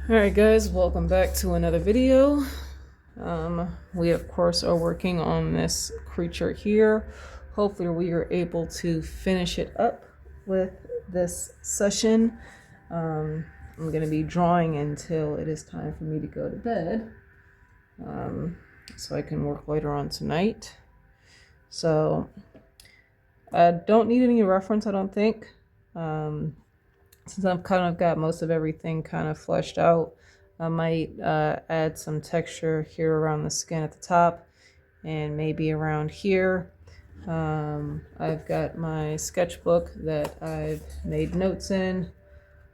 Alright guys, welcome back to another video. We of course are working on this creature here. Hopefully we are able to finish it up with this session. I'm going to be drawing until it is time for me to go to bed, so I can work later on tonight. So I don't need any reference, I don't think. Since I've kind of got most of everything kind of fleshed out, I might add some texture here around the skin at the top and maybe around here. I've got my sketchbook that I've made notes in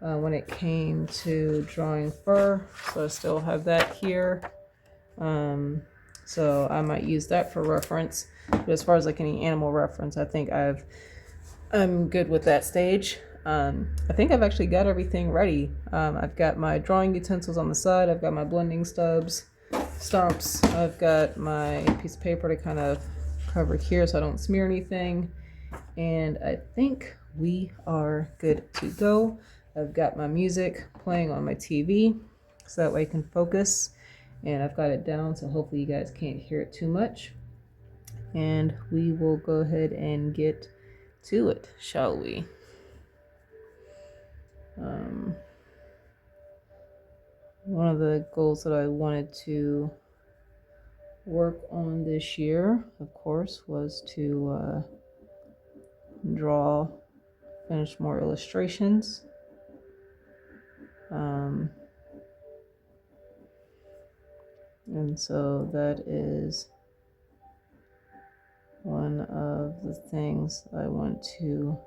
when it came to drawing fur, so I still have that here. So I might use that for reference. But as far as like any animal reference, I think I'm good with that stage. I think I've actually got everything ready. I've got my drawing utensils on the side. I've got my blending stumps. I've got my piece of paper to kind of cover here so I don't smear anything. And I think we are good to go. I've got my music playing on my TV so that way I can focus. And I've got it down so hopefully you guys can't hear it too much. And we will go ahead and get to it, shall we? One of the goals that I wanted to work on this year, of course, was to finish more illustrations. And so that is one of the things I want to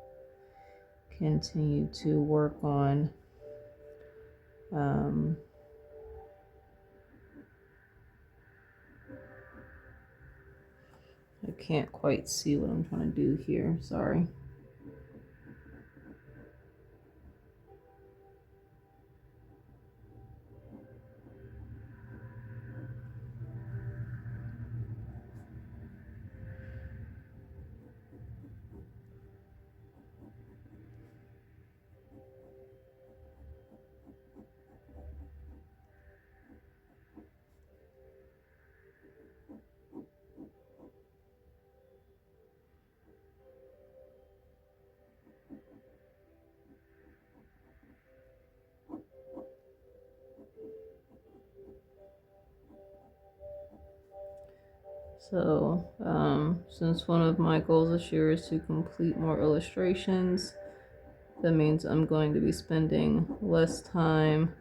continue to work on. I can't quite see what I'm trying to do here, sorry. So, since one of my goals this year is to complete more illustrations, that means I'm going to be spending less time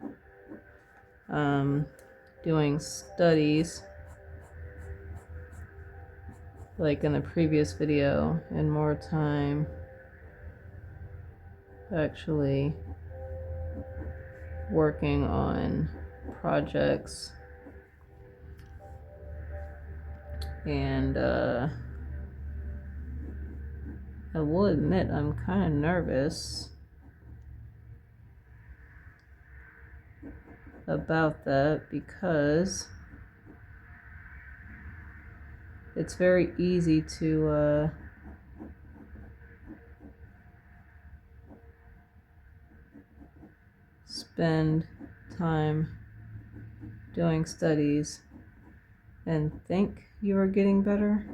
doing studies like in the previous video, and more time actually working on projects. And I will admit I'm kind of nervous about that because it's very easy to spend time doing studies and think you are getting better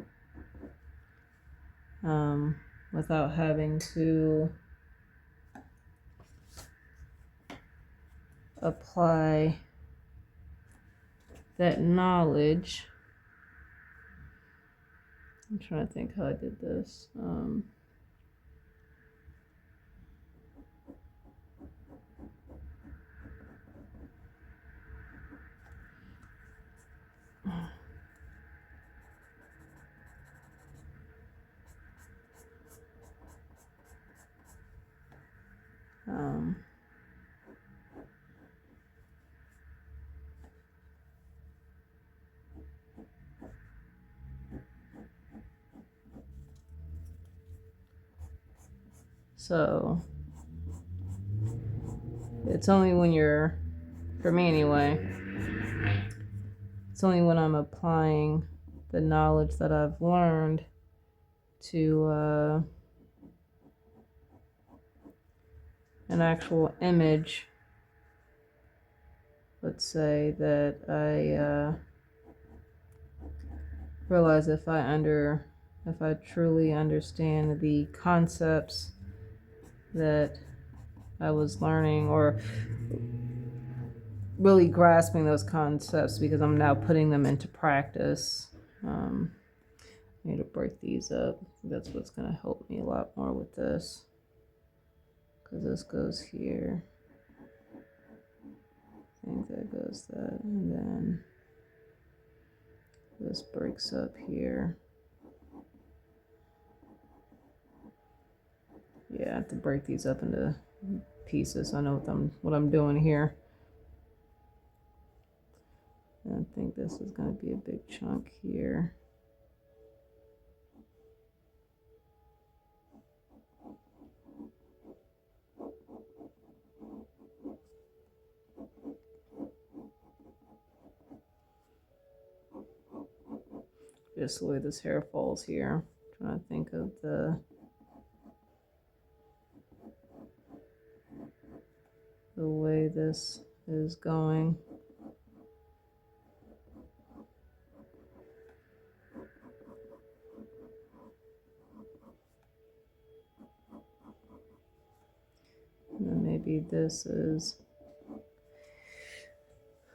without having to apply that knowledge. I'm trying to think how I did this. So it's only when for me anyway, it's only when I'm applying the knowledge that I've learned to an actual image let's say that I realize if I truly understand the concepts that I was learning, or really grasping those concepts because I'm now putting them into practice. I need to break these up. That's what's going to help me a lot more with this, because this goes here. I think that goes that, and then this breaks up here. Yeah, I have to break these up into pieces. I know what I'm doing here. And I think this is going to be a big chunk here. Just the way this hair falls here. I'm trying to think of the way this is going. And then maybe this is.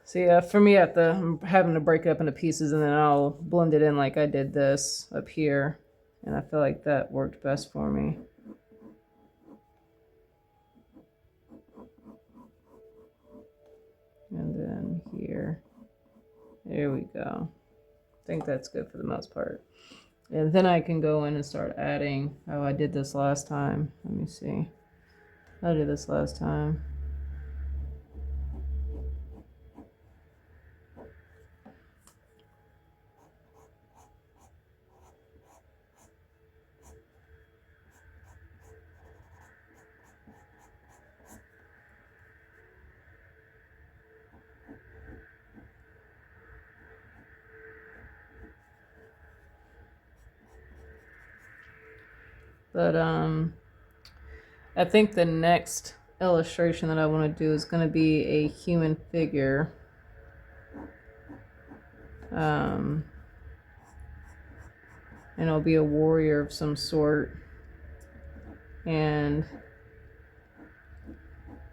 So yeah, for me, I'm having to break it up into pieces, and then I'll blend it in like I did this up here, and I feel like that worked best for me. And then here, there we go. I think that's good for the most part. And then I can go in and start adding. Oh, I did this last time. Let me see. I did this last time. But I think the next illustration that I want to do is going to be a human figure. And it'll be a warrior of some sort. And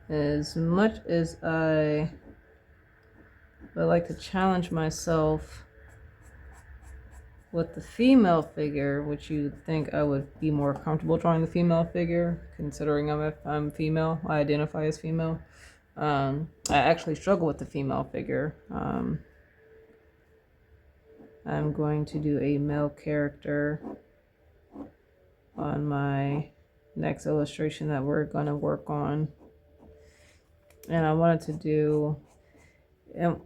as much as I would like to challenge myself with the female figure, which you'd think I would be more comfortable drawing the female figure, considering I'm female, I identify as female. I actually struggle with the female figure. I'm going to do a male character on my next illustration that we're going to work on. And I wanted to do, and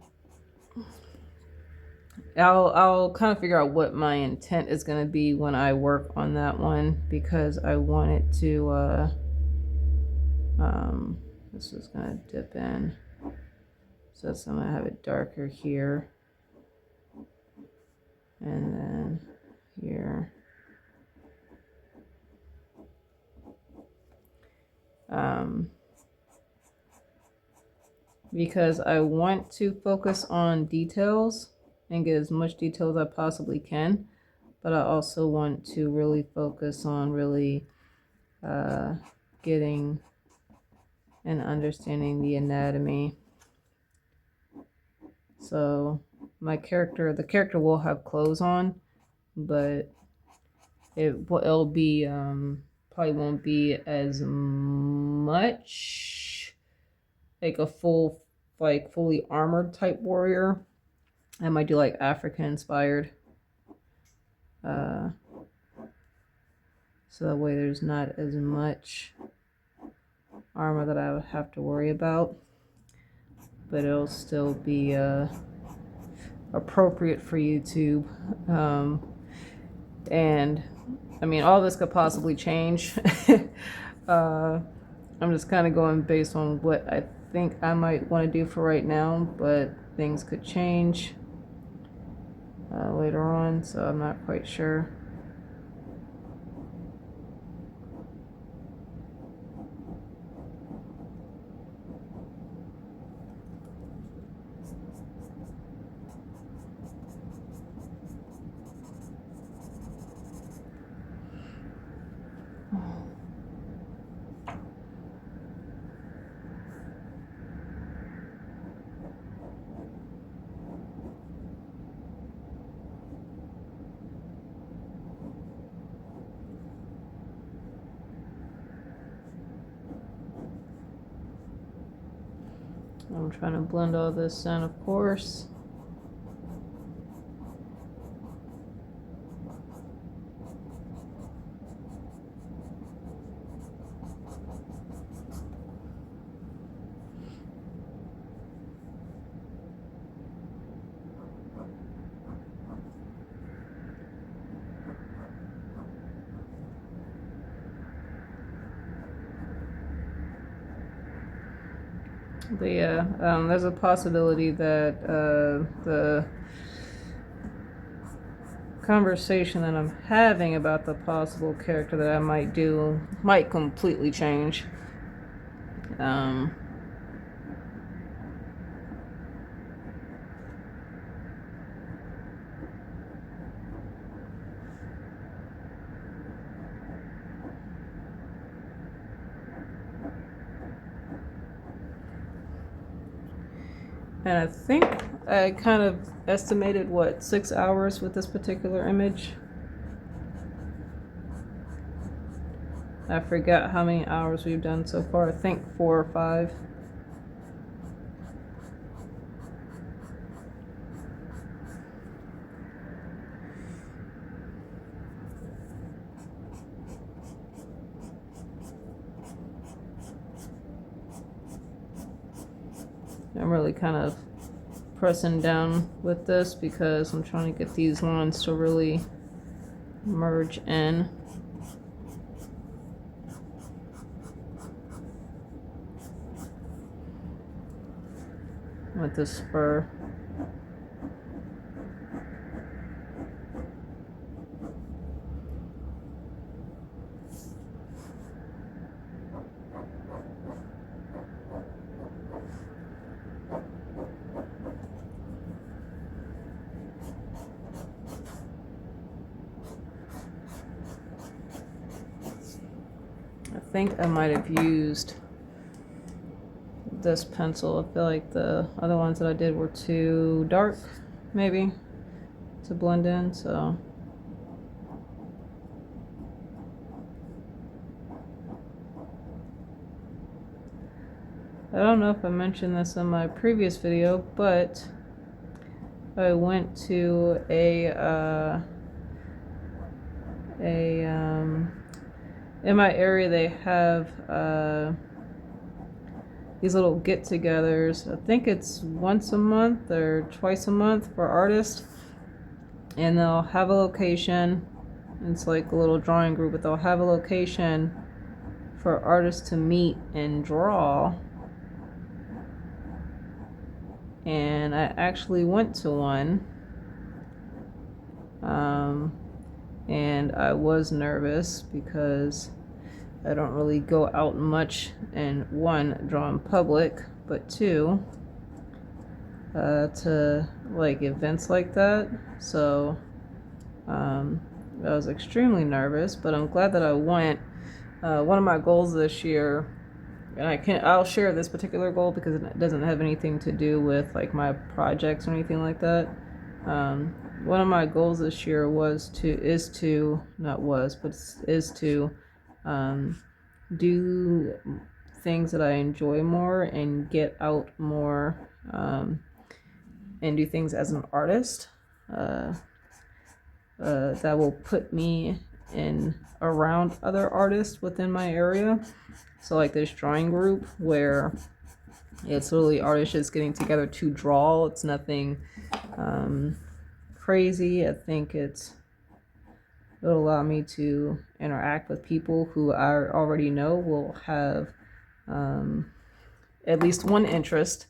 I'll kind of figure out what my intent is going to be when I work on that one, because I want it to, this is going to dip in. So I'm going to have it darker here. And then here. Because I want to focus on details and get as much detail as I possibly can, but I also want to really focus on getting and understanding the anatomy. So the character will have clothes on, but it'll be probably won't be as much like a fully armored type warrior. I might do like African inspired. So that way there's not as much armor that I would have to worry about, but it'll still be appropriate for YouTube. And I mean, all this could possibly change. I'm just kind of going based on what I think I might want to do for right now, but things could change later on, so I'm not quite sure. I'm trying to blend all this in, of course. But yeah, there's a possibility that the conversation that I'm having about the possible character that I might do might completely change. And I think I kind of estimated, what, 6 hours with this particular image. I forgot how many hours we've done so far. I think 4 or 5. I'm really kind of pressing down with this because I'm trying to get these lines to really merge in. With this spur. I think I might have used this pencil. I feel like the other ones that I did were too dark, maybe, to blend in, so. I don't know if I mentioned this in my previous video, but I went to in my area they have these little get-togethers. I think it's once a month or twice a month for artists, and they'll have a location. It's like a little drawing group, but they'll have a location for artists to meet and draw. And I actually went to one, and I was nervous because I don't really go out much and, one, draw in public, but two, to like events like that. So I was extremely nervous, but I'm glad that I went. One of my goals this year, and I'll share this particular goal because it doesn't have anything to do with like my projects or anything like that. One of my goals this year is to do things that I enjoy more and get out more, and do things as an artist that will put me in around other artists within my area. So like this drawing group where it's literally artists just getting together to draw. It's nothing crazy. I think it'll allow me to interact with people who I already know will have at least one interest,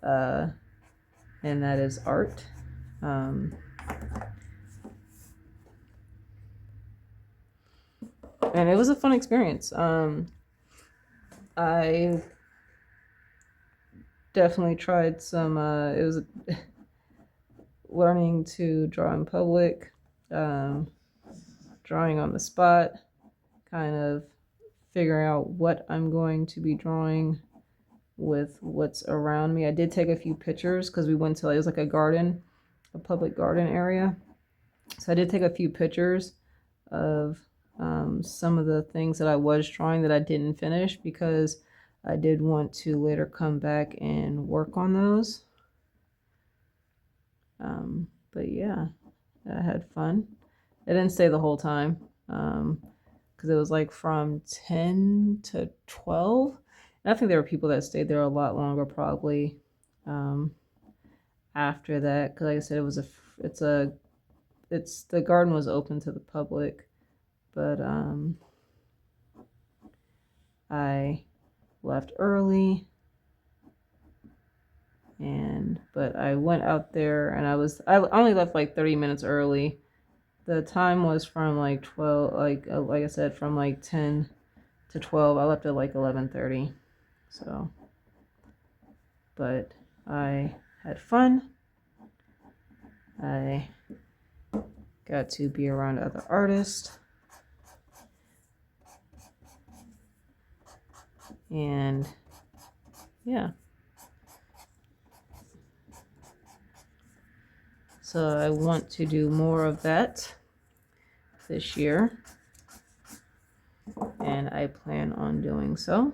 and that is art. And it was a fun experience. I definitely tried some, it was learning to draw in public, drawing on the spot, kind of figuring out what I'm going to be drawing with what's around me. I did take a few pictures because we went to, it was like a public garden area. So I did take a few pictures of some of the things that I was drawing that I didn't finish because I did want to later come back and work on those. But yeah, I had fun. I didn't stay the whole time because it was like from 10 to 12. And I think there were people that stayed there a lot longer probably after that, because like I said, it's the garden was open to the public, but I left early, but I went out there and I only left like 30 minutes early. The time was from like 12, like I said, from like 10 to 12. I left at like 11:30. So, but I had fun. I got to be around other artists. And yeah. So I want to do more of that this year. And I plan on doing so.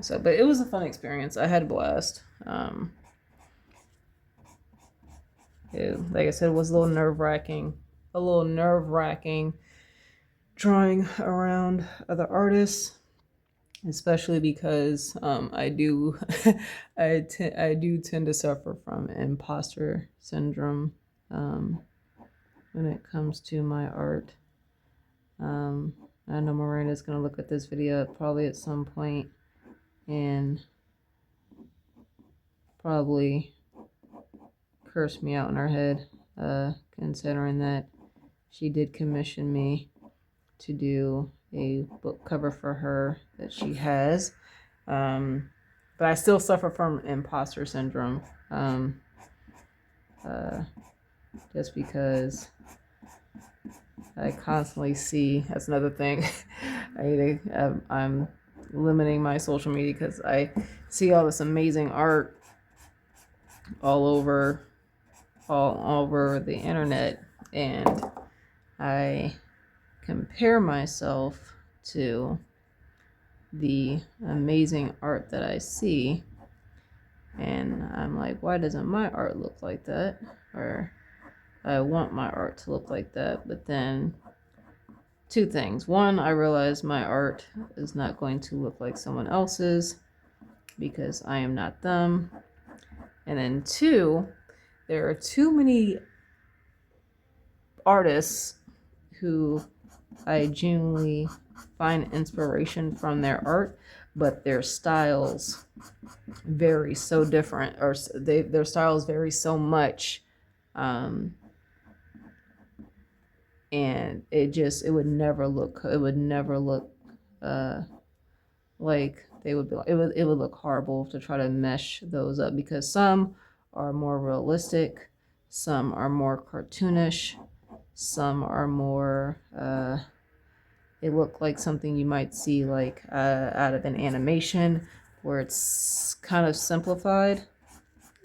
So, but it was a fun experience. I had a blast. Like I said, it was a little nerve-wracking. Drawing around other artists, especially because I do I do tend to suffer from imposter syndrome when it comes to my art. I know Miranda's gonna look at this video probably at some point and probably curse me out in her head, considering that she did commission me to do a book cover for her that she has. But I still suffer from imposter syndrome, just because I constantly see, that's another thing. I'm limiting my social media because I see all this amazing art all over the internet, and I compare myself to the amazing art that I see, and I'm like, why doesn't my art look like that? Or I want my art to look like that. But then two things. One, I realize my art is not going to look like someone else's because I am not them. And then two, there are too many artists who I genuinely find inspiration from their art, but their styles vary so different, or their styles vary so much, and it would never look like they would be. It would look horrible to try to mesh those up, because some are more realistic, some are more cartoonish, some are more it looked like something you might see like out of an animation, where it's kind of simplified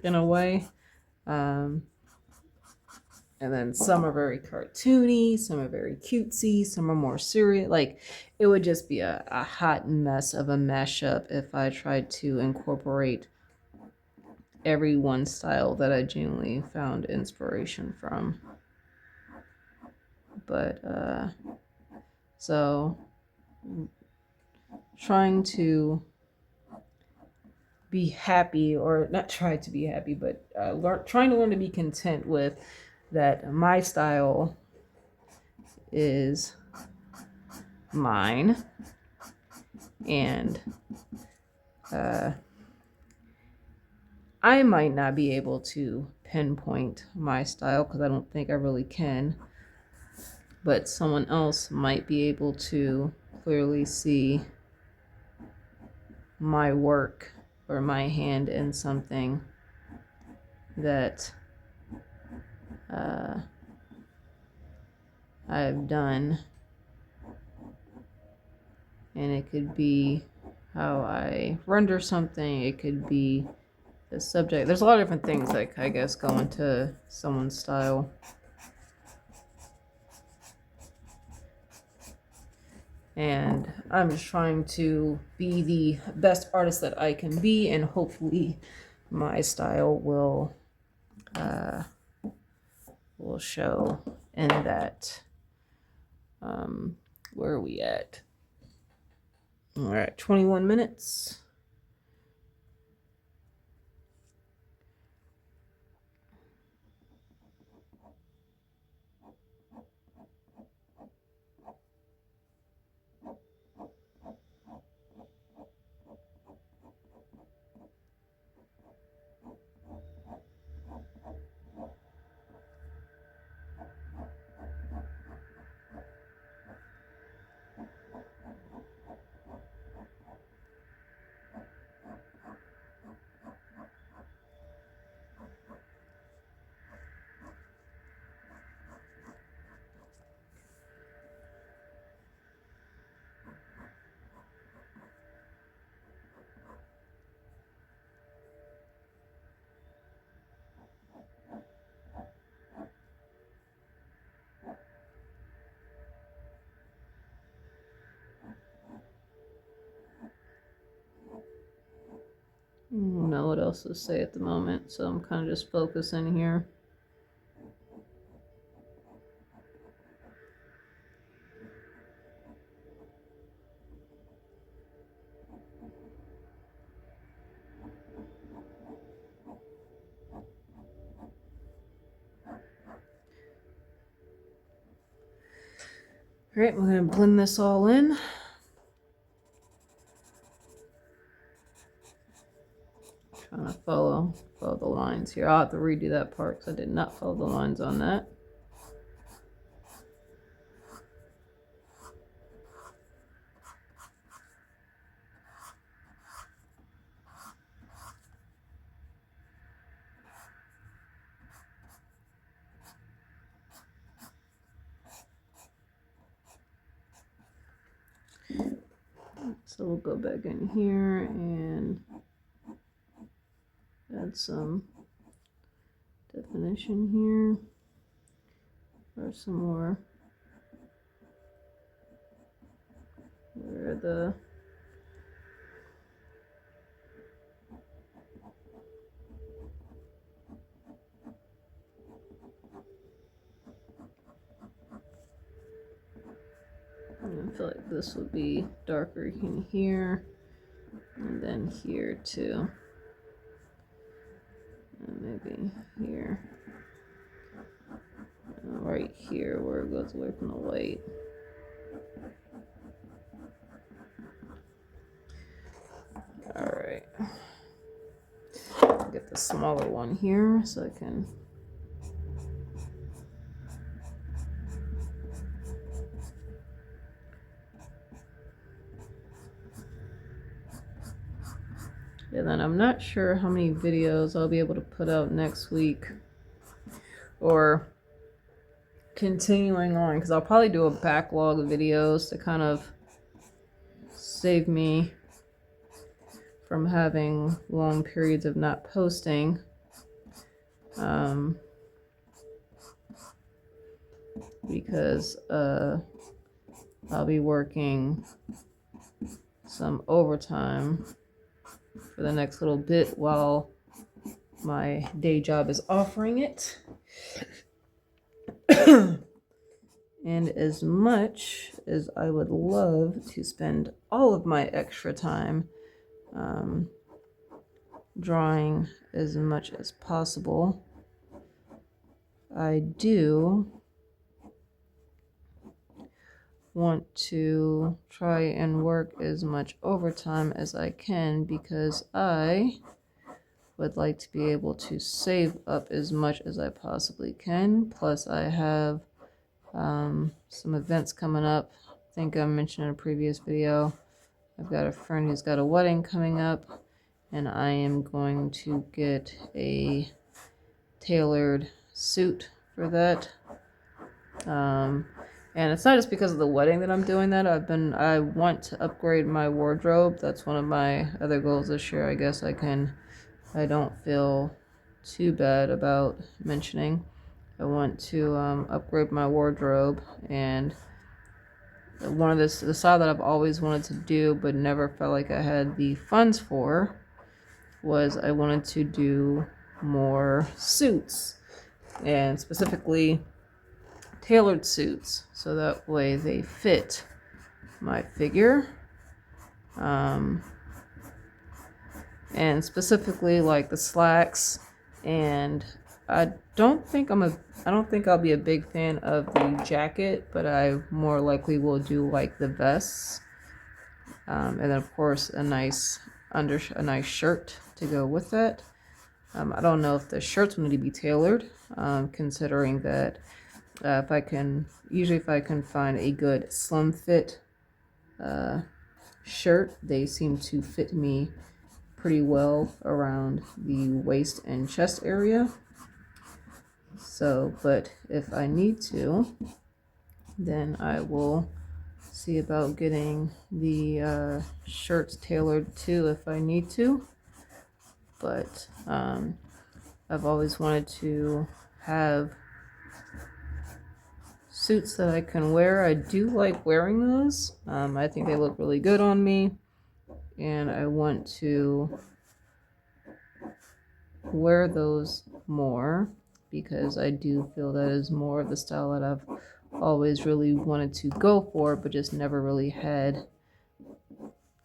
in a way. And then some are very cartoony, some are very cutesy, some are more serious. Like, it would just be a hot mess of a mashup if I tried to incorporate every one style that I genuinely found inspiration from. But so trying to be happy, or not try to be happy, but trying to learn to be content with that my style is mine, and I might not be able to pinpoint my style because I don't think I really can, but someone else might be able to clearly see my work or my hand in something that I've done. And it could be how I render something. It could be the subject. There's a lot of different things, like, I guess, go into someone's style. And I'm just trying to be the best artist that I can be, and hopefully my style will show in that. Where are we at? All right, 21 minutes. I don't know what else to say at the moment, so I'm kind of just focusing here. All right, we're going to blend this all in. Trying to follow the lines here. I'll have to redo that part because I did not follow the lines on that. So we'll go back in here and add some definition here, or some more where the I feel like this would be darker in here, and then here too, and maybe here, and right here where it goes away from the white. All right, I'll get the smaller one here so I can. And then I'm not sure how many videos I'll be able to put out next week, or continuing on, because I'll probably do a backlog of videos to kind of save me from having long periods of not posting. Because I'll be working some overtime for the next little bit while my day job is offering it. And as much as I would love to spend all of my extra time drawing as much as possible, I do want to try and work as much overtime as I can, because I would like to be able to save up as much as I possibly can. Plus I have some events coming up. I think I mentioned in a previous video, I've got a friend who's got a wedding coming up, and I am going to get a tailored suit for that. And it's not just because of the wedding that I'm doing that. I want to upgrade my wardrobe. That's one of my other goals this year. I don't feel too bad about mentioning. I want to upgrade my wardrobe, and the style that I've always wanted to do but never felt like I had the funds for was I wanted to do more suits, and specifically tailored suits, so that way they fit my figure, um, and specifically like the slacks. And I I don't think I'll be a big fan of the jacket, but I more likely will do like the vests, and then of course a nice shirt to go with it. I don't know if the shirts will need to be tailored, considering that if I can find a good slim fit uh, shirt, they seem to fit me pretty well around the waist and chest area. So, but if I need to, then I will see about getting the shirts tailored too if I need to. But I've always wanted to have suits that I can wear. I do like wearing those. I think they look really good on me, and I want to wear those more because I do feel that is more of the style that I've always really wanted to go for, but just never really had.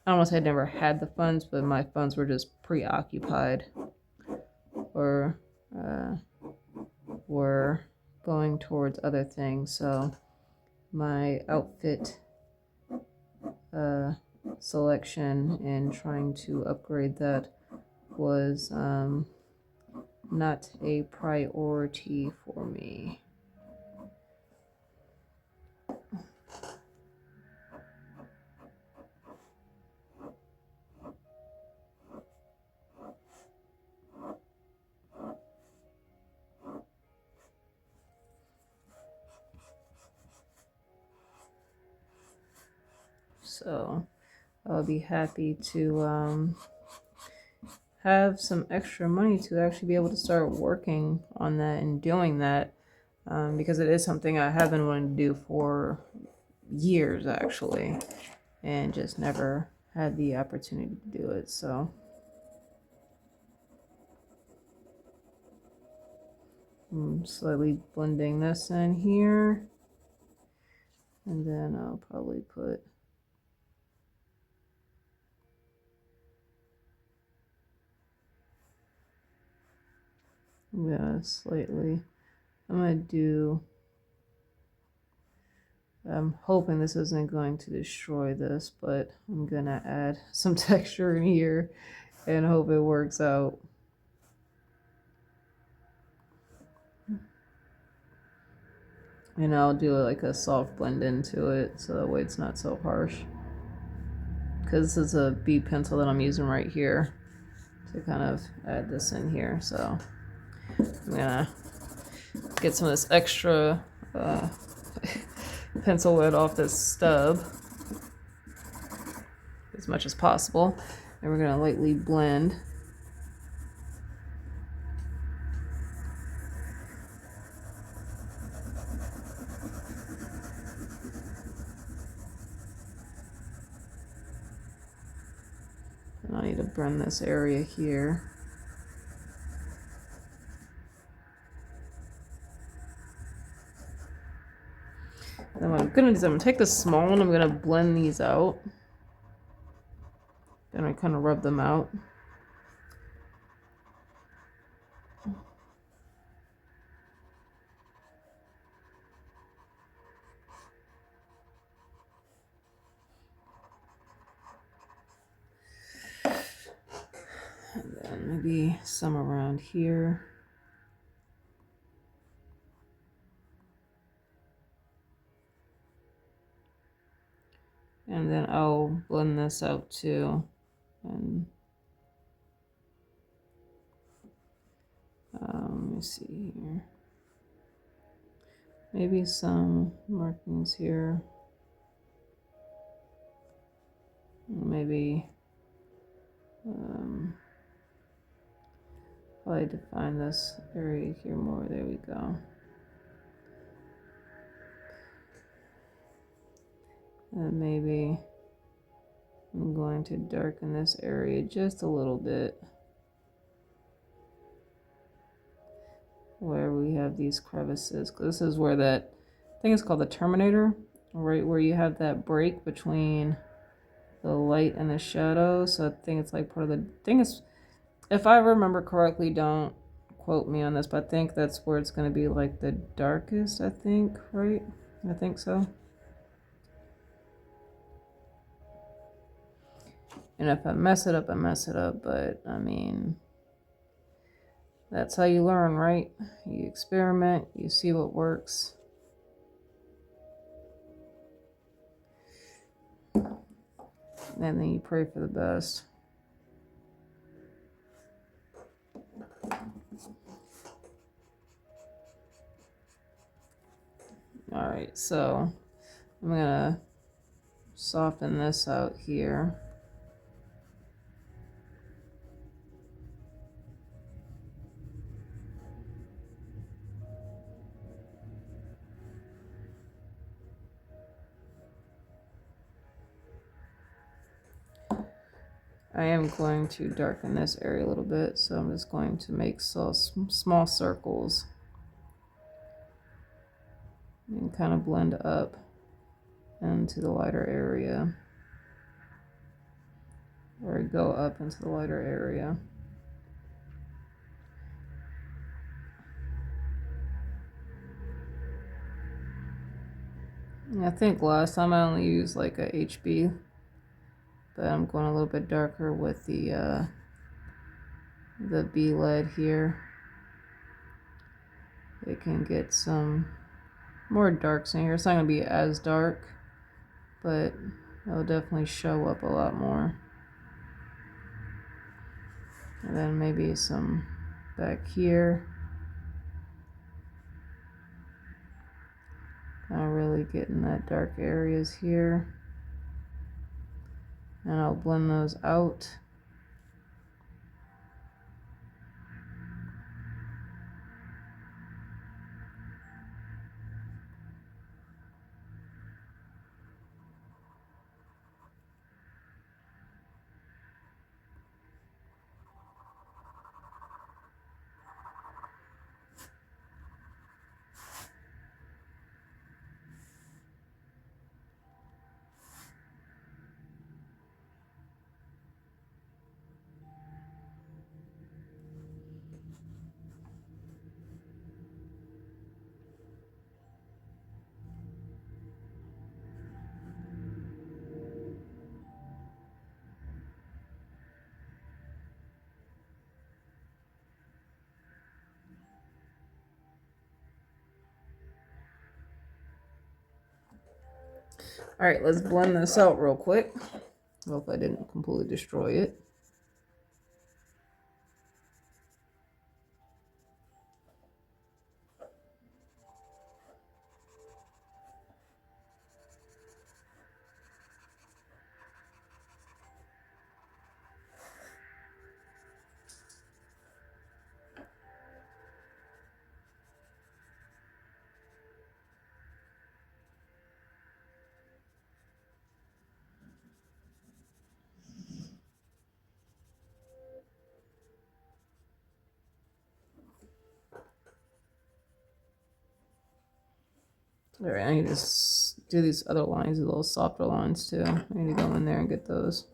I don't want to say I never had the funds, but my funds were just preoccupied or were going towards other things. So my outfit selection and trying to upgrade that was not a priority for me. So I'll be happy to have some extra money to actually be able to start working on that and doing that, because it is something I have been wanting to do for years actually, and just never had the opportunity to do it. So I'm slightly blending this in here, and then I'll probably put I'm hoping this isn't going to destroy this, but I'm gonna add some texture in here and hope it works out. And I'll do like a soft blend into it so that way it's not so harsh. Because this is a B pencil that I'm using right here to kind of add this in here. So I'm gonna get some of this extra pencil lead off this stub as much as possible. And we're gonna lightly blend. And I need to blend this area here. And what I'm gonna do is I'm gonna take this small one, I'm gonna blend these out. Then I kind of rub them out. And then maybe some around here. And then I'll blend this out too. And let me see here. Maybe some markings here. Maybe probably define this area here more. There we go. And maybe I'm going to darken this area just a little bit where we have these crevices. This is where that thing is called the Terminator, right where you have that break between the light and the shadow. So I think it's like part of the thing is, if I remember correctly, don't quote me on this, but I think that's where it's going to be like the darkest, I think, right? I think so. And if I mess it up, I mess it up. But I mean, that's how you learn, right? You experiment, you see what works. And then you pray for the best. All right, so I'm gonna soften this out here. I am going to darken this area a little bit, so I'm just going to make small circles and kind of blend up into the lighter area, or go up into the lighter area. And I think last time I only used like a HB, but I'm going a little bit darker with the B lead here. It can get some more darks in here. It's not going to be as dark, but it'll definitely show up a lot more. And then maybe some back here. Kind of really getting that dark areas here. And I'll blend those out. All right, let's blend this out real quick. Hope I didn't completely destroy it. All right, I need to do these other lines, these little softer lines too. I need to go in there and get those.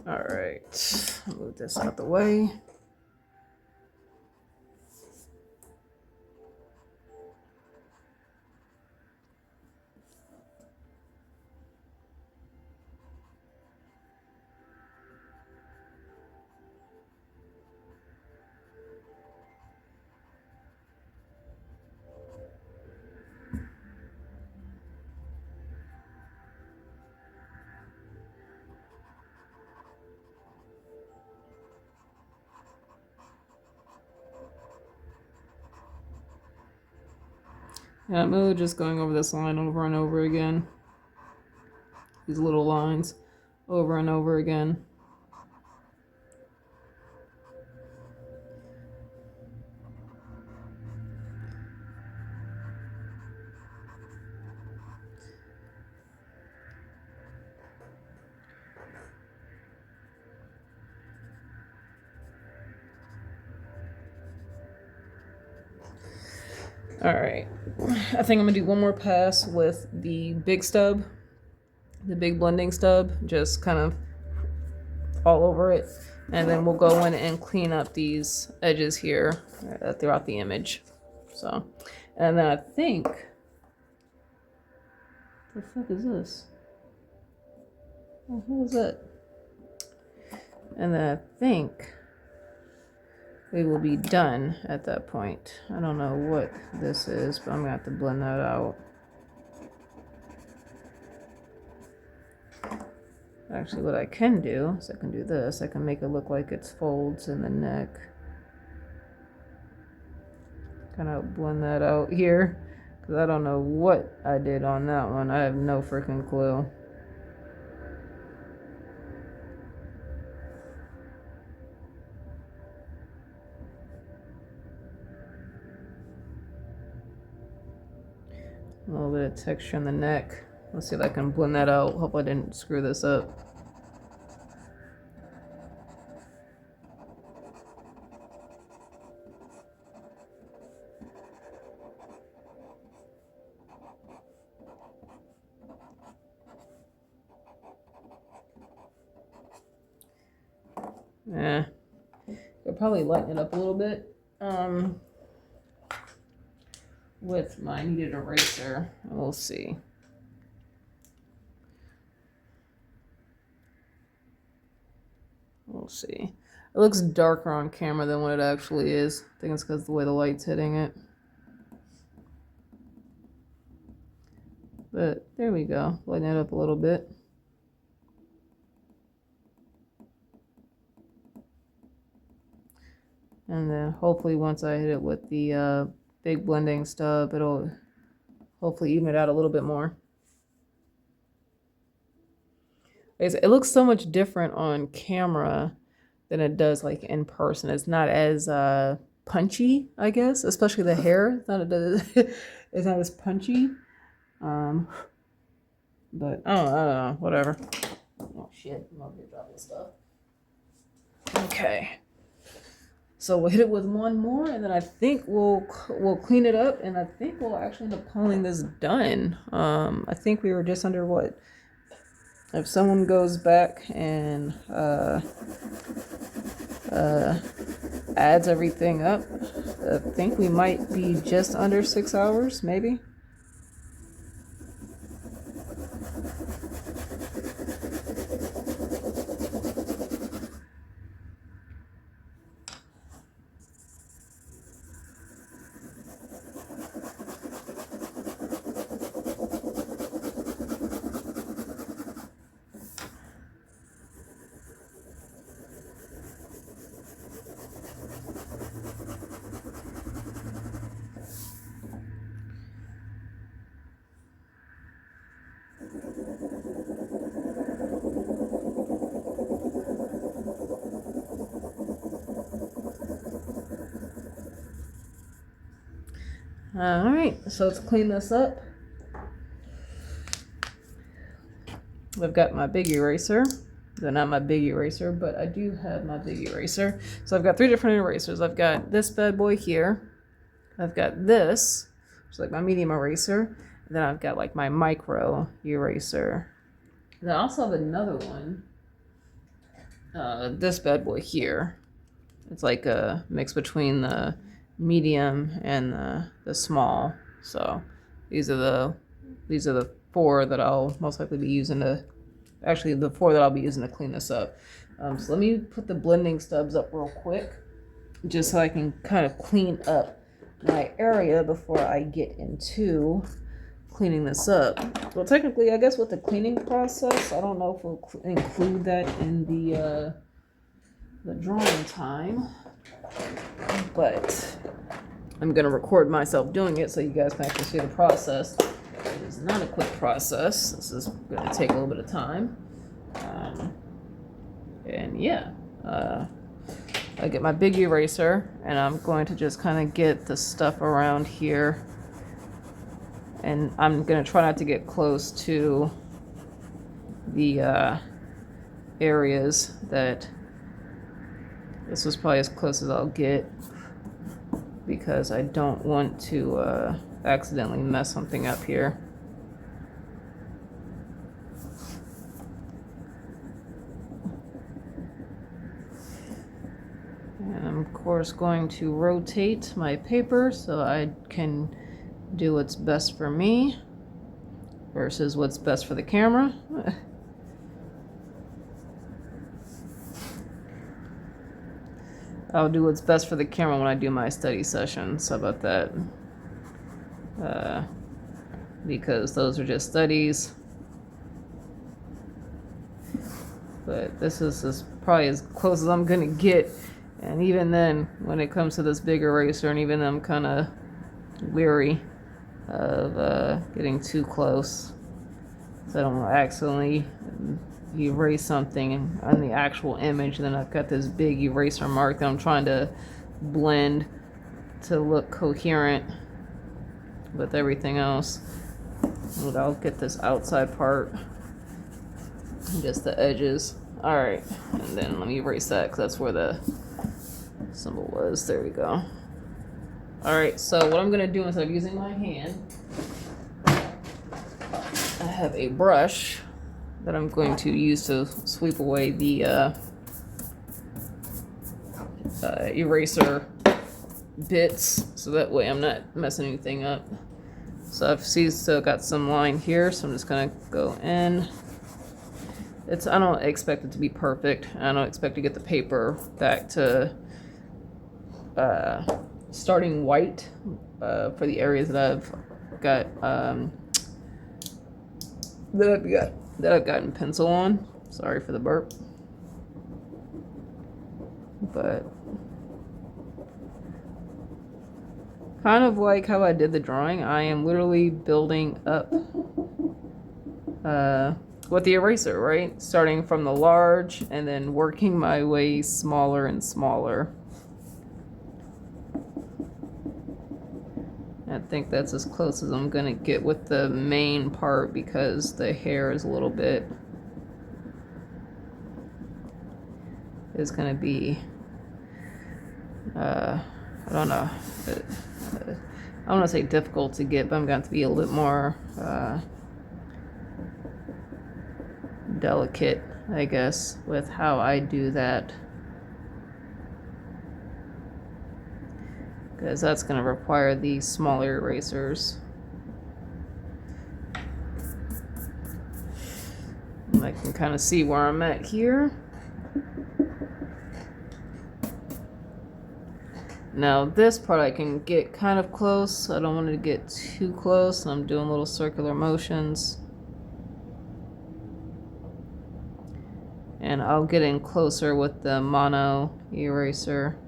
All right, move this out the way. And I'm really just going over this line over and over again. These little lines over and over again. All right, I think I'm gonna do one more pass with the big stub, the big blending stub, just kind of all over it. And then we'll go in and clean up these edges here throughout the image. So, and then I think, what the fuck is this? Oh, who was that? And then I think we will be done at that point. I don't know what this is, but I'm gonna have to blend that out. Actually, what I can do is I can do this. I can make it look like it's folds in the neck. Kind of blend that out here, because I don't know what I did on that one. I have no freaking clue. A little bit of texture in the neck. Let's see if I can blend that out. Hope I didn't screw this up. I'll probably lighten it up a little bit. With my kneaded eraser. We'll see. We'll see. It looks darker on camera than what it actually is. I think it's because of the way the light's hitting it. But there we go. Lighten it up a little bit. And then hopefully once I hit it with the big blending stub, it'll hopefully even it out a little bit more. It looks so much different on camera than it does like in person. It's not as punchy, I guess, especially the hair. It's not as punchy. But I don't know, whatever. Oh shit, I'm over here dropping stuff. Okay. So we'll hit it with one more, and then I think we'll clean it up, and I think we'll actually end up calling this done. I think we were just under what? If someone goes back and adds everything up, I think we might be just under 6 hours, maybe. All right, so let's clean this up. I've got my big eraser. They're not my big eraser, but I do have my big eraser. So I've got 3 different erasers. I've got this bad boy here. I've got this, which is like my medium eraser. And then I've got like my micro eraser. And I also have another one. This bad boy here. It's like a mix between the medium and the small. So these are the 4 that I'll most likely be using to, actually the 4 that I'll be using to clean this up. So let me put the blending stubs up real quick, just so I can kind of clean up my area before I get into cleaning this up. Well, technically, I guess with the cleaning process, I don't know if we'll include that in the drawing time, but I'm going to record myself doing it so you guys can actually see the process. It is not a quick process. This is going to take a little bit of time. And yeah, I get my big eraser and I'm going to just kind of get the stuff around here. And I'm going to try not to get close to the areas that this was probably as close as I'll get, because I don't want to accidentally mess something up here. And I'm of course going to rotate my paper so I can do what's best for me versus what's best for the camera. I'll do what's best for the camera when I do my study sessions. How about that? Because those are just studies. But this is probably as close as I'm gonna get. And even then, when it comes to this big eraser, and even I'm kind of weary of getting too close, so I don't want to accidentally erase something on the actual image. And then I've got this big eraser mark that I'm trying to blend to look coherent with everything else. And I'll get this outside part, just the edges. All right, and then let me erase that because that's where the symbol was. There we go. All right, so what I'm gonna do instead of using my hand, I have a brush that I'm going to use to sweep away the eraser bits, so that way I'm not messing anything up. So I've still got some line here, so I'm just gonna go in. I don't expect it to be perfect. I don't expect to get the paper back to starting white for the areas that I've got that I've gotten pencil on. Sorry for the burp. But kind of like how I did the drawing, I am literally building up with the eraser, right? Starting from the large and then working my way smaller and smaller. I think that's as close as I'm gonna get with the main part, because the hair is a little bit, is gonna be, I don't know, I don't want to say difficult to get, but I'm going to be a little bit more delicate, I guess, with how I do that. Because that's going to require these smaller erasers. And I can kind of see where I'm at here. Now this part I can get kind of close. I don't want to get too close. I'm doing little circular motions. And I'll get in closer with the mono eraser.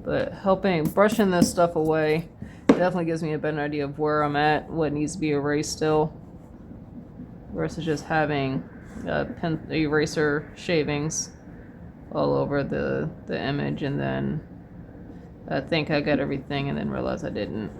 But brushing this stuff away definitely gives me a better idea of where I'm at, what needs to be erased still, versus just having eraser shavings all over the image, and then I think I got everything and then realize I didn't.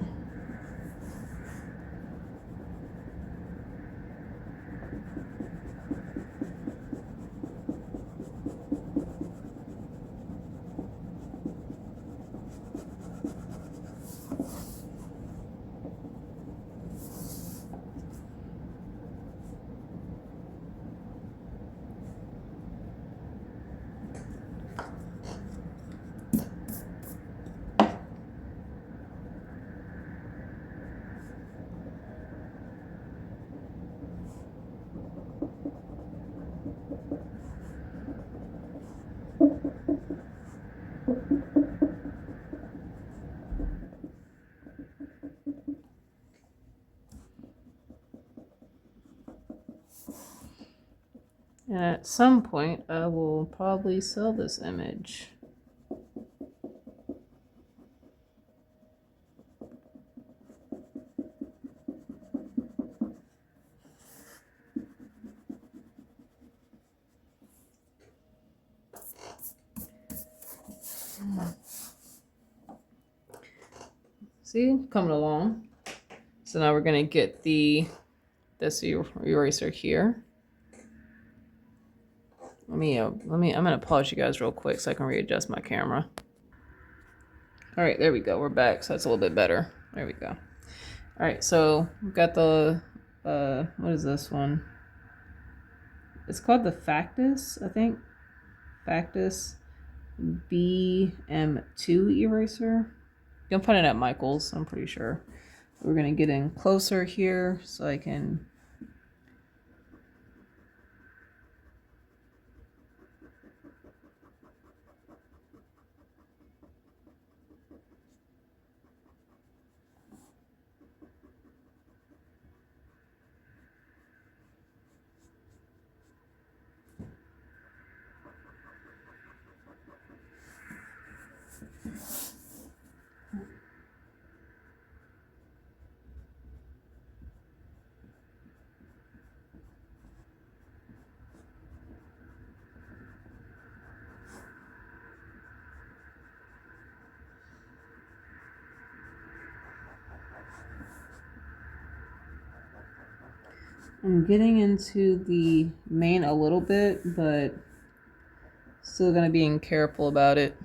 at some point, I will probably sell this image. See, coming along. So now we're gonna get this eraser here. I'm gonna pause you guys real quick so I can readjust my camera. All right, there we go. We're back, so that's a little bit better. There we go. All right, so we've got the what is this one? It's called the Factus, I think. Factus BM2 eraser. You'll find it at Michael's, I'm pretty sure. We're gonna get in closer here so I can. I'm getting into the mane a little bit, but still gonna be careful about it.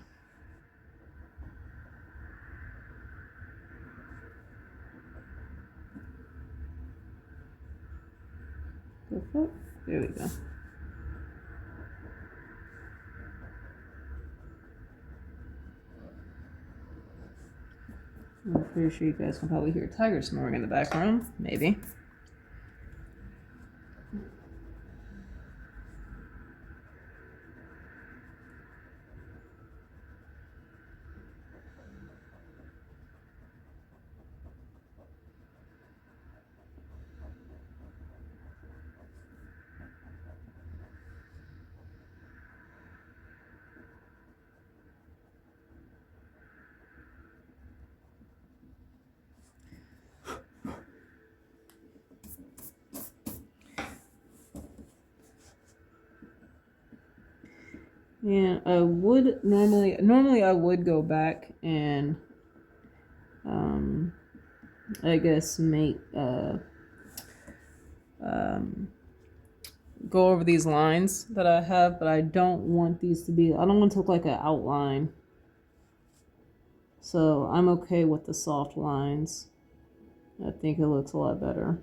There we go. I'm pretty sure you guys can probably hear Tiger snoring in the background, maybe. And I would normally I would go back and I guess make go over these lines that I have, but I don't want these to be, I don't want to look like an outline. So I'm okay with the soft lines. I think it looks a lot better.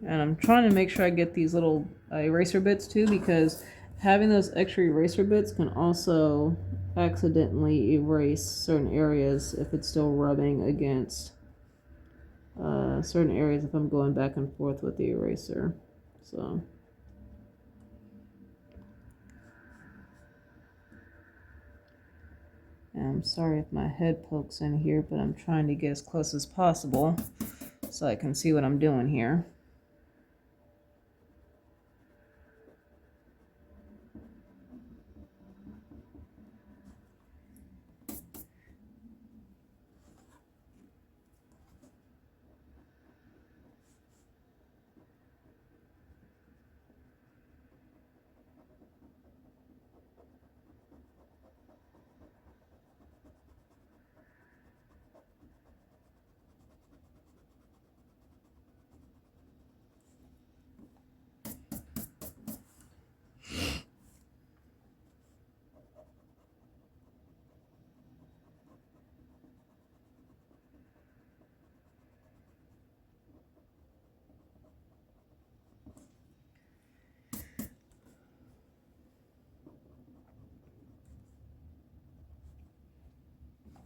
And I'm trying to make sure I get these little eraser bits too, because having those extra eraser bits can also accidentally erase certain areas if it's still rubbing against certain areas if I'm going back and forth with the eraser. So. And I'm sorry if my head pokes in here, but I'm trying to get as close as possible so I can see what I'm doing here.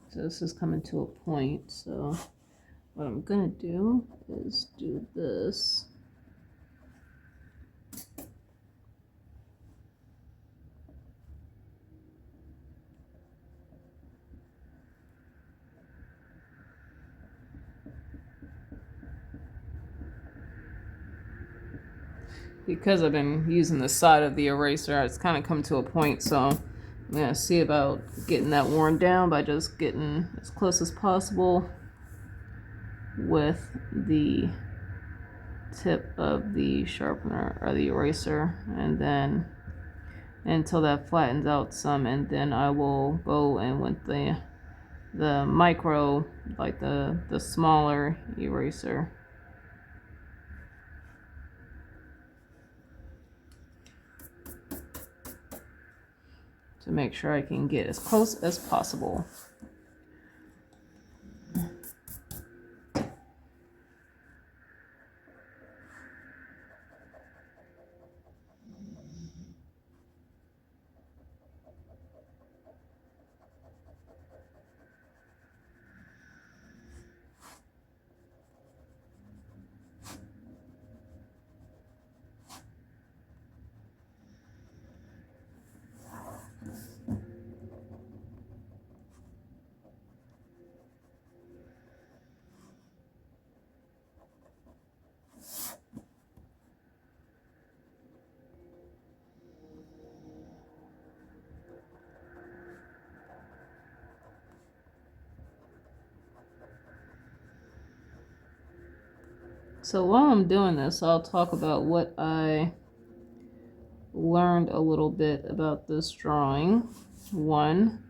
So this is coming to a point, so what I'm gonna do is do this. because I've been using the side of the eraser, it's kind of come to a point, so I'm going to see about getting that worn down by just getting as close as possible with the tip of the sharpener or the eraser, and then until that flattens out some, and then I will go in with the micro, like the smaller eraser. To make sure I can get as close as possible. So while I'm doing this, I'll talk about what I learned a little bit about this drawing. One,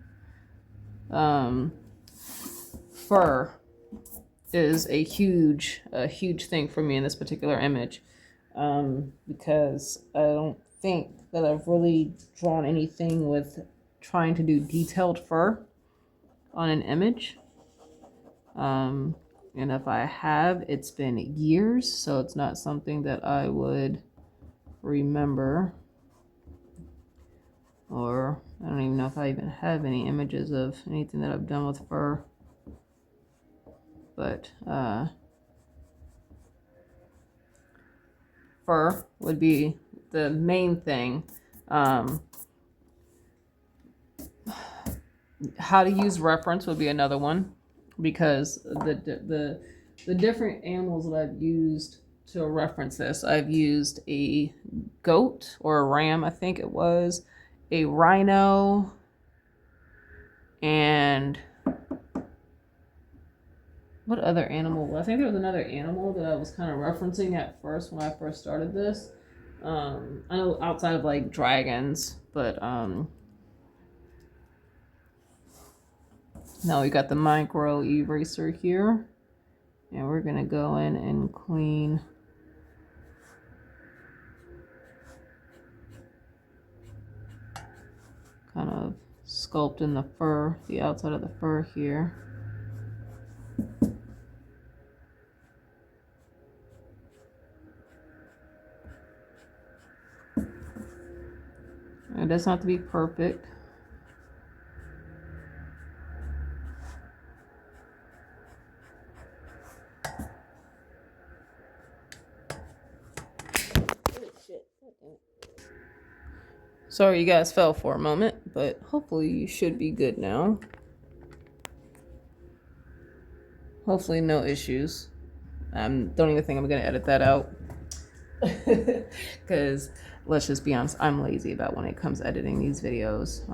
fur is a huge thing for me in this particular image, because I don't think that I've really drawn anything with trying to do detailed fur on an image. And if I have, it's been years, so it's not something that I would remember. Or I don't even know if I even have any images of anything that I've done with fur. But fur would be the main thing. How to use reference would be another one, because the different animals that I've used to reference this, I've used a goat or a ram, I think it was, a rhino, and what other animal? I think there was another animal that I was kind of referencing at first when I first started this. I know outside of like dragons, but now we got the micro eraser here, and we're gonna go in and clean kind of sculpting the fur, the outside of the fur here. It doesn't have to be perfect. Sorry you guys fell for a moment, but hopefully you should be good now. Hopefully no issues. I don't even think I'm gonna edit that out. Because let's just be honest, I'm lazy about when it comes to editing these videos.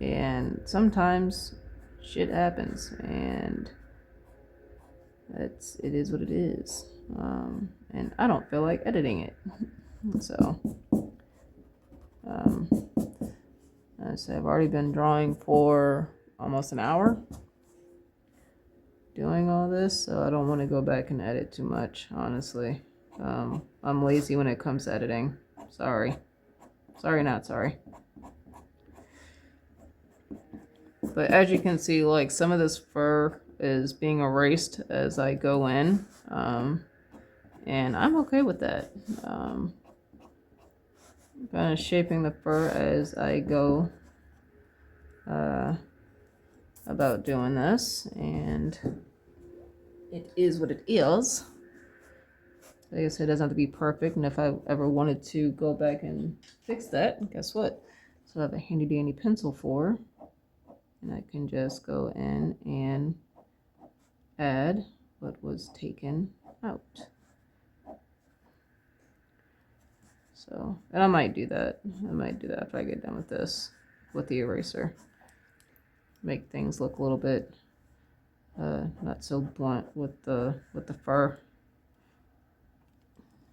And sometimes shit happens, and it is what it is. And I don't feel like editing it. So I've already been drawing for almost an hour doing all this, so I don't want to go back and edit too much, honestly. I'm lazy when it comes to editing. Sorry, not sorry. But as you can see, like, some of this fur is being erased as I go in, and I'm okay with that. Kind of shaping the fur as I go about doing this, and it is what it is. Like I said, it doesn't have to be perfect, and if I ever wanted to go back and fix that, guess what? So I have a handy dandy pencil for, and I can just go in and add what was taken out. So, and I might do that. I might do that after I get done with this, with the eraser. Make things look a little bit not so blunt with the fur.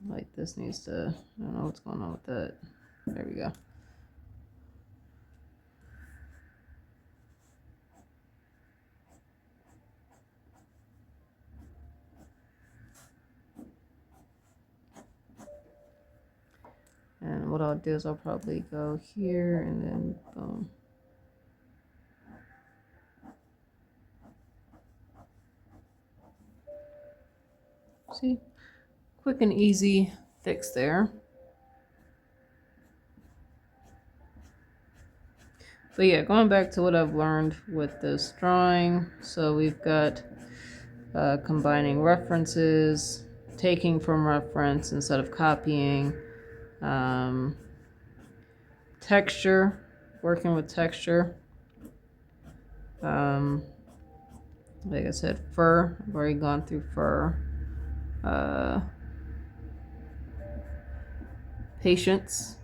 Like this needs to, I don't know what's going on with that. There we go. And what I'll do is I'll probably go here and then boom. See, quick and easy fix there. But yeah, going back to what I've learned with this drawing. So we've got combining references, taking from reference instead of copying, texture, working with texture. Like I said, fur, I've already gone through fur. Patience.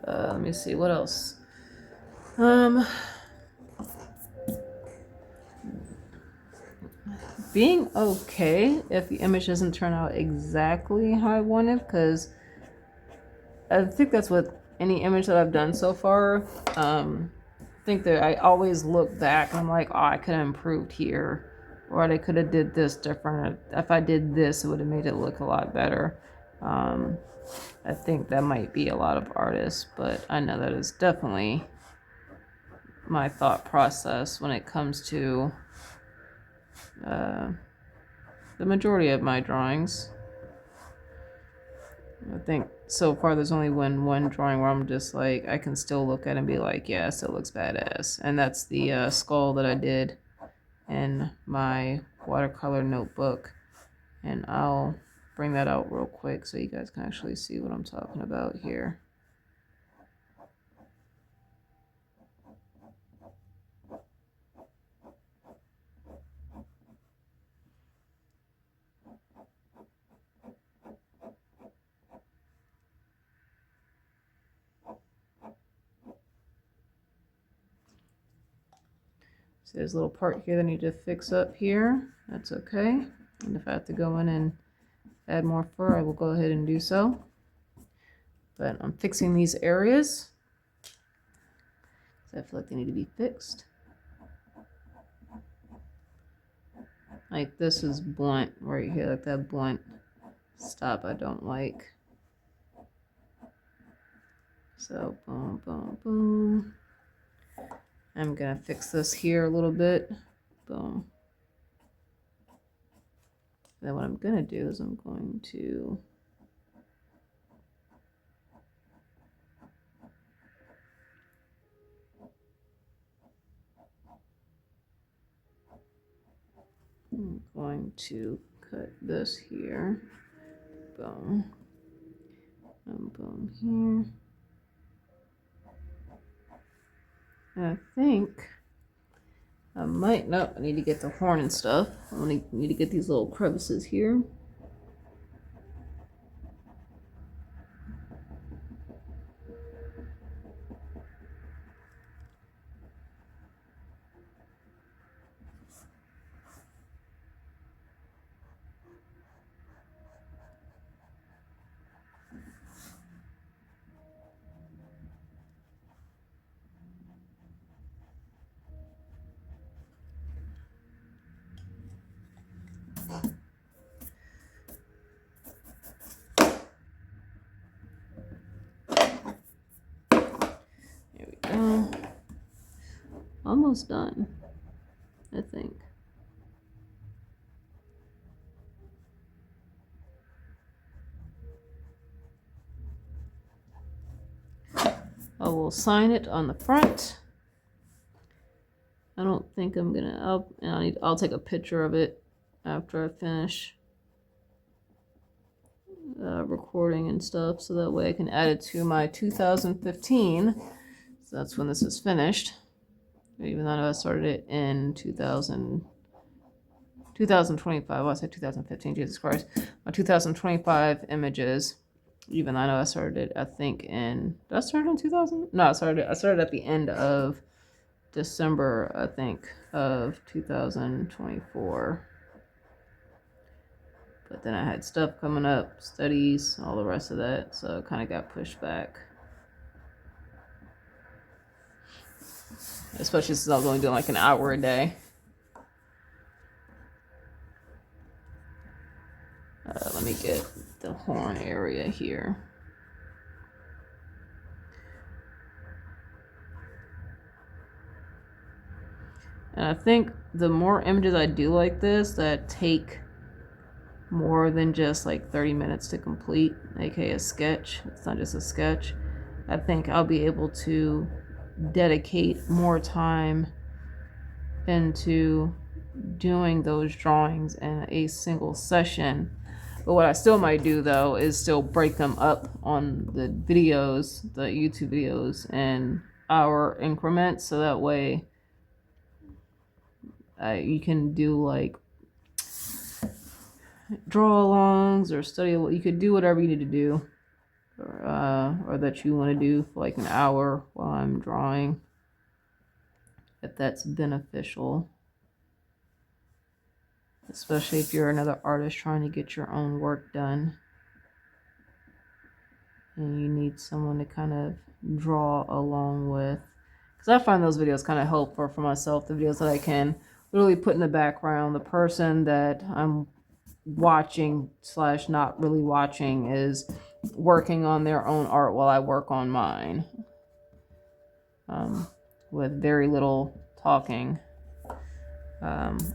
Let me see, what else? Being okay if the image doesn't turn out exactly how I wanted, because I think that's what any image that I've done so far. I think that I always look back and I'm like, oh, I could have improved here, or I could have did this different. If I did this, it would have made it look a lot better. I think that might be a lot of artists, but I know that is definitely my thought process when it comes to the majority of my drawings. I think so far there's only one drawing where I'm just like, I can still look at it and be like, yes, it looks badass. And that's the skull that I did in my watercolor notebook. And I'll bring that out real quick so you guys can actually see what I'm talking about here. So there's a little part here that I need to fix up here. That's okay. And if I have to go in and add more fur, I will go ahead and do so. But I'm fixing these areas. So I feel like they need to be fixed. Like this is blunt right here, like that blunt stop I don't like. So boom, boom, boom. I'm gonna fix this here a little bit. Boom. Then what I'm gonna do is I'm going to cut this here. Boom. And boom here. And I think I might not. I need to get the horn and stuff. I need to get these little crevices here. There we go. Almost done, I think. I will sign it on the front. I don't think I'm gonna. I'll take a picture of it after I finish. recording and stuff, so that way I can add it to my 2015. So that's when this is finished. Even though I started it in 2025. Well, I said 2015, Jesus Christ. My 2025 images. Even though I know I started it, I think did I start in 2000? No, I started at the end of December, I think, of 2024. But then I had stuff coming up, studies, all the rest of that, so it kind of got pushed back. Especially since I was only doing like an hour a day. Let me get the horn area here. And I think the more images I do like this that take more than just like 30 minutes to complete, aka a sketch, it's not just a sketch, I think I'll be able to dedicate more time into doing those drawings in a single session. But what I still might do though is still break them up on the videos, the YouTube videos, in hour increments, so that way you can do like draw alongs or study. You could do whatever you need to do, or that you want to do for like an hour while I'm drawing, if that's beneficial. Especially if you're another artist trying to get your own work done and you need someone to kind of draw along with. Because I find those videos kind of helpful for myself, the videos that I can literally put in the background. The person that I'm watching / not really watching is working on their own art while I work on mine, with very little talking,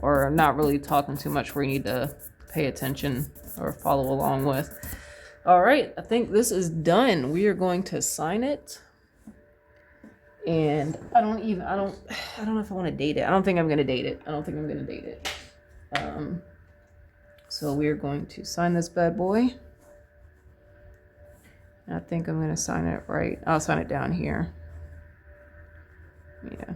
or not really talking too much where you need to pay attention or follow along with. All right, I think this is done. We are going to sign it. And I don't know if I want to date it. I don't think I'm going to date it. So we're going to sign this bad boy. And I think I'm going to sign it right. I'll sign it down here. Yeah.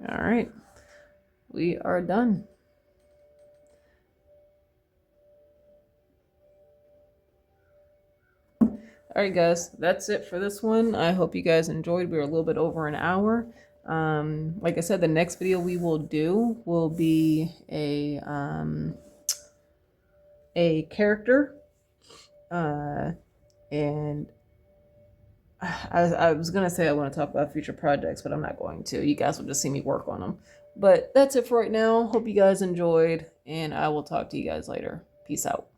All right, we are done. All right, guys, that's it for this one. I hope you guys enjoyed. We were a little bit over an hour. Like I said, the next video we will do will be a character, and I was gonna say I want to talk about future projects, but I'm not going to. You guys will just see me work on them. But that's it for right now. Hope you guys enjoyed, and I will talk to you guys later. Peace out.